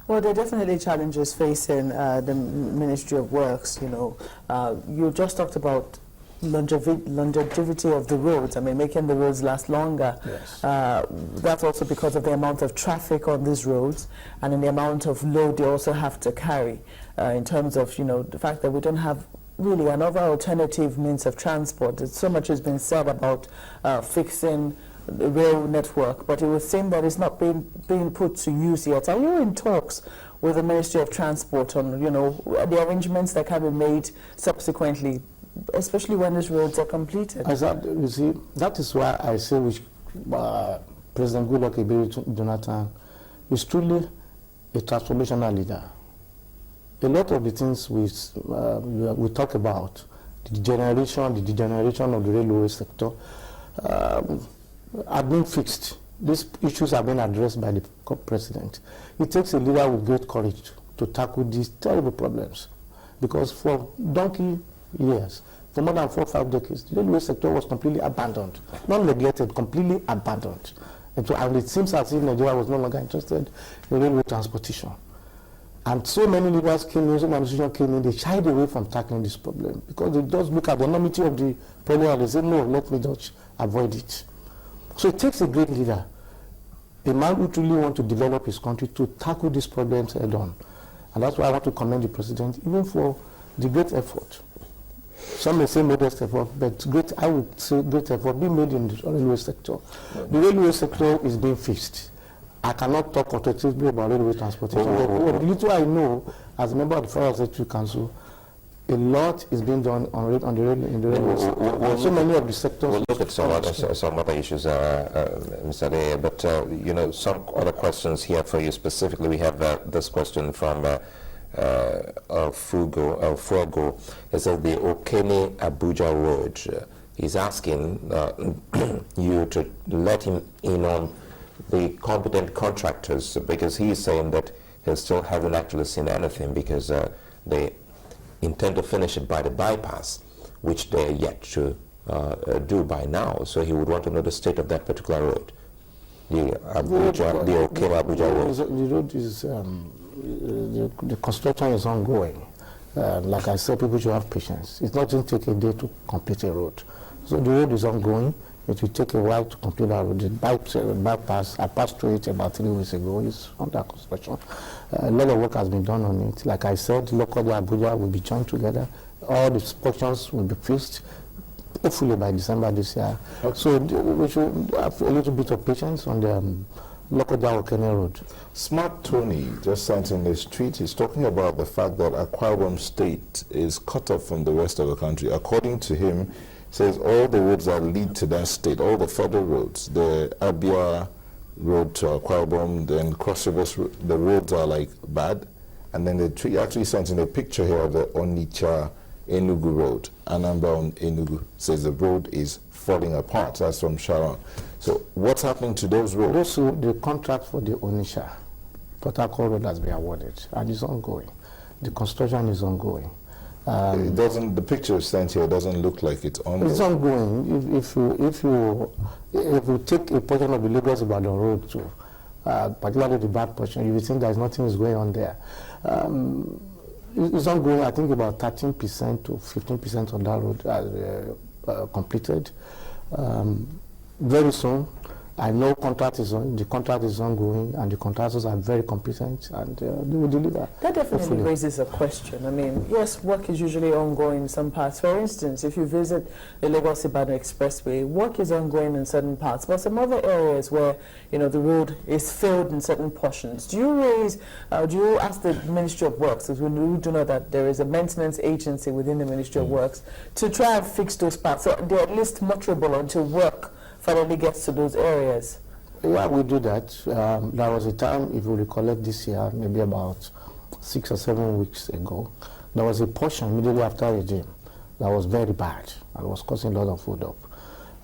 Well, there are definitely challenges facing the Ministry of Works. You just talked about longevity of the roads. I mean, making the roads last longer. Yes. That's also because of the amount of traffic on these roads and in the amount of load they also have to carry. In terms of the fact that we don't have really another alternative means of transport. So much has been said about fixing the rail network, but it would seem that it's not being put to use yet. Are you in talks with the Ministry of Transport on the arrangements that can be made subsequently, especially when these roads are completed? You see, that is why I say President Goodluck Ebele Jonathan is truly a transformational leader. A lot of the things we talk about, the degeneration of the railway sector, are being fixed. These issues are being addressed by the president. It takes a leader with great courage to tackle these terrible problems, because for donkey years, for more than 4 or 5 decades, the railway sector was completely abandoned, not neglected, completely abandoned. And it seems as if Nigeria was no longer interested in railway transportation. And so many leaders came in, so many institutions came in, they shied away from tackling this problem because they just look at the enormity of the problem and they say, no, let me just avoid it. So it takes a great leader, a man who truly wants to develop his country to tackle these problems head on. And that's why I want to commend the president, even for the great effort. Some may say modest effort, but I would say great effort being made in the railway sector. The railway sector is being fixed. I cannot talk authoritatively about railway transportation. But the little I know, as a member of the Federal Executive Council, a lot is being done in the railway sector. So many of the sectors. We'll look at some other issues, Mr. Adeye, but some other questions here for you specifically. We have this question from Fuego. It says the Okene Abuja Road. He's asking you to let him in on the competent contractors, because he is saying that he still hasn't actually seen anything, because they intend to finish it by the bypass, which they're yet to do by now. So he would want to know the state of that particular road, the Okene Abuja road. The road is, the construction is ongoing. Like I said, people should have patience. It's not going to take a day to complete a road. So the road is ongoing. It will take a while to complete that road. The bypass, I passed through it about 3 weeks ago. It's under construction. A lot of work has been done on it. Like I said, locally Abuja will be joined together. All the portions will be fixed, hopefully by December this year. Okay. So we should have a little bit of patience on the local Okene Road. Smart Tony just sent in this tweet. He's talking about the fact that Akwa Ibom State is cut off from the rest of the country. According to him, says all the roads that lead to that state, all the federal roads, the Abia road to Akwa Ibom, then Cross Rivers, the roads are like bad. And then the tree actually sent in a picture here of the Onitsha Enugu road. Anambra Enugu says the road is falling apart. That's from Sharon. So what's happening to those roads? The contract for the Onitsha Port Harcourt road has been awarded and it's ongoing. The construction is ongoing. It doesn't. The picture sent here doesn't look like it's ongoing. It's ongoing. If you take a portion of the Lagos Ibadan road too, particularly the bad portion, you will think there's nothing is going on there. It's ongoing. I think about 13% to 15% of that road completed. Very soon, I know the contract is ongoing, and the contractors are very competent, and they will deliver. That definitely hopefully raises a question. I mean, yes, work is usually ongoing in some parts. For instance, if you visit the Lagos-Ibadan Expressway, work is ongoing in certain parts, but some other areas where the road is filled in certain portions. Do you ask the Ministry of Works, as we do know that there is a maintenance agency within the Ministry of Works, to try and fix those parts, so they're at least motorable until work finally gets to those areas? Yeah, we do that. There was a time, if you recollect this year, maybe about 6 or 7 weeks ago, there was a portion immediately after the gym that was very bad and was causing a lot of hold up.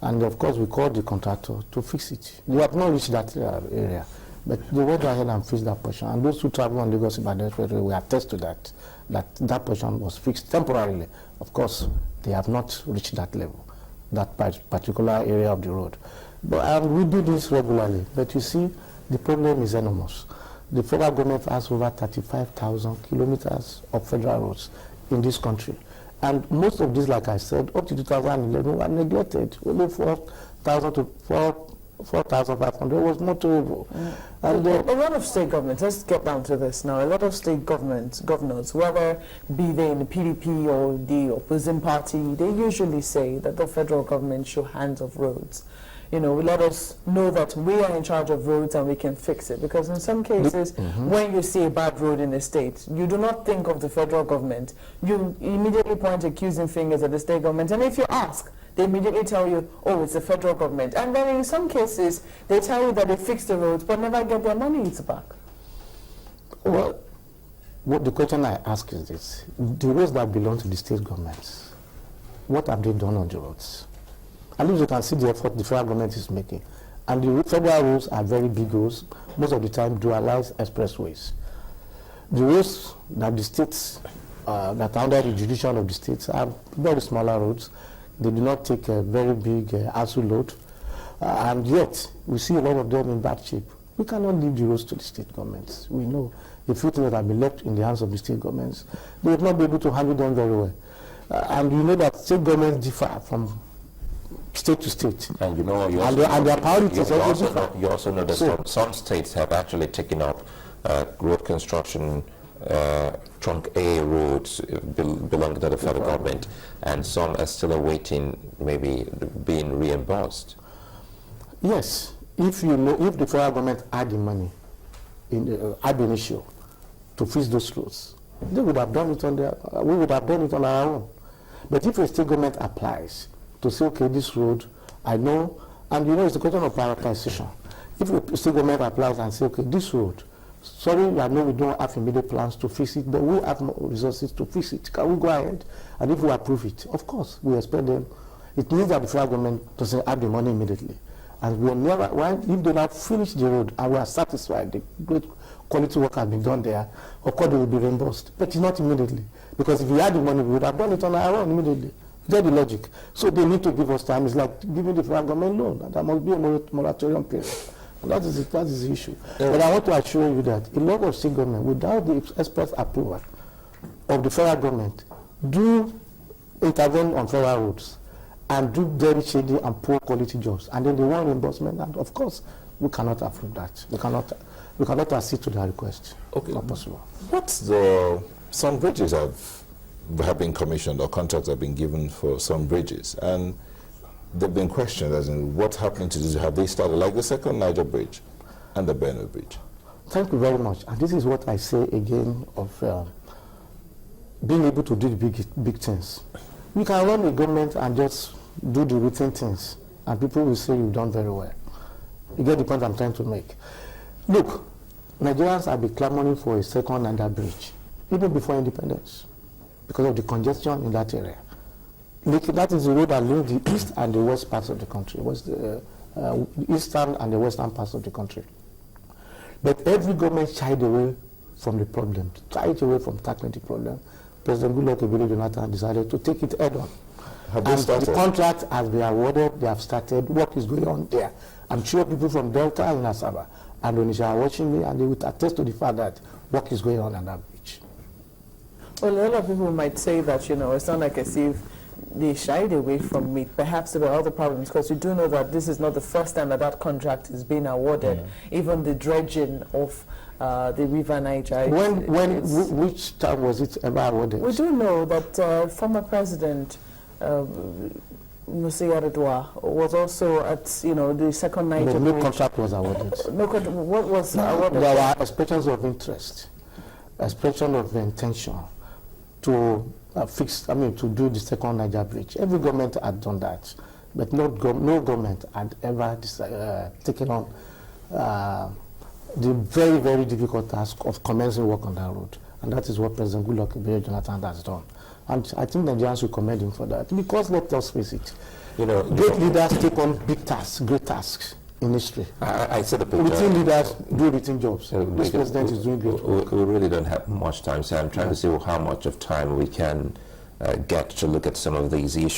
And of course, we called the contractor to fix it. They have not reached that area, but they went ahead and fixed that portion. And those who travel on Lagos Ibadan Expressway will attest to that portion was fixed temporarily. Of course, they have not reached that level, that particular area of the road. But we do this regularly, but you see, the problem is enormous. the federal government has over 35,000 kilometers of federal roads in this country. And most of these, like I said, up to 2011 were neglected. Only 4,000 to 4,500 was motorable. And a lot of state governments, let's get down to this now, a lot of state governments, governors, whether be they in the PDP or the opposing party, they usually say that the federal government should hands off roads. You know, let us know that we are in charge of roads and we can fix it. Because in some cases, when you see a bad road in a state, you do not think of the federal government. You immediately point accusing fingers at the state government. And if you ask, they immediately tell you, oh, it's the federal government. And then in some cases, they tell you that they fixed the roads, but never get their money back. Well, what the question I ask is this. The roads that belong to the state governments, what have they done on the roads? At least you can see the effort the federal government is making. And the federal roads are very big roads, most of the time dualized expressways. The roads that the states, that are under the jurisdiction of the states, are very smaller roads. They do not take a very big ASU load. And yet, we see a lot of them in bad shape. We cannot leave the roads to the state governments. We know a few things that have been left in the hands of the state governments, they will not be able to handle them very well. And you know that state governments differ from state to state. And you know, and their priorities you also know that some states have actually taken up road construction, trunk A roads belonging to the federal government, and some are still awaiting maybe being reimbursed. Yes, if you know, if the federal government had the money in ab initio to fix those roads, they would have done it on their. We would have done it on our own. But if a state government applies to say, okay, this road, I know, and you know, it's a question of prioritization. If a state government applies and say, okay, this road, sorry, I know we don't have immediate plans to fix it, but we have more resources to fix it. Can we go ahead? And if we approve it, of course, we expect them. It means that the federal government doesn't have the money immediately. And we will never, if they now finish the road and we are satisfied, the great quality work has been done there, of course they will be reimbursed, but not immediately. Because if we had the money, we would have done it on our own immediately. That's the logic. So they need to give us time. It's like giving the federal government loan, and there must be a moratorium period. And that is the issue. Yeah. But I want to assure you that a lot of state government, without the express approval of the federal government, do intervene on federal roads and do very shady and poor quality jobs, and then they want reimbursement, and of course we cannot approve that. We cannot accede to their request. Okay. Not possible. What's some bridges have been commissioned or contracts have been given for some bridges, and they've been questioned as in what's happening to this. Have they started, like the second Niger Bridge and the Benue Bridge? Thank you very much. And this is what I say again of being able to do the big things. We can run a government and just do the routine things, and people will say you've done very well. You get the point I'm trying to make. Look, Nigerians have been clamoring for a second Niger Bridge, even before independence, because of the congestion in that area. That is the road that links the east and the west parts of the country, the eastern and the western parts of the country. But every government shied away from the problem, shied away from tackling the problem. President Goodluck Ebele Jonathan decided to take it head on. And the contract has been awarded, they have started, work is going on there. I'm sure people from Delta and Asaba and Onitsha are watching me, and they would attest to the fact that work is going on at that beach. Well, a lot of people might say that, you know, it's not like as if they shied away from it. Perhaps there were other problems, because you do know that this is not the first time that contract is being awarded. Even the dredging of the River Niger. Which time was it ever awarded? We do know that former President Musa Yar'Adua was also at, you know, the second Niger Bridge. No contract was awarded. What was awarded? There were expressions of interest, expression of intention to to do the second Niger Bridge. Every government had done that, but no government had ever taken on the very, very difficult task of commencing work on that road. And that is what President Goodluck Ebele Jonathan has done. And I think Nigerians will commend him for that. Because let us face it, great leaders take on big tasks, great tasks in history. I said the picture. Routine leaders do routine jobs. This president is doing great work. We really don't have much time, so I'm trying to see how much of time we can get to look at some of these issues.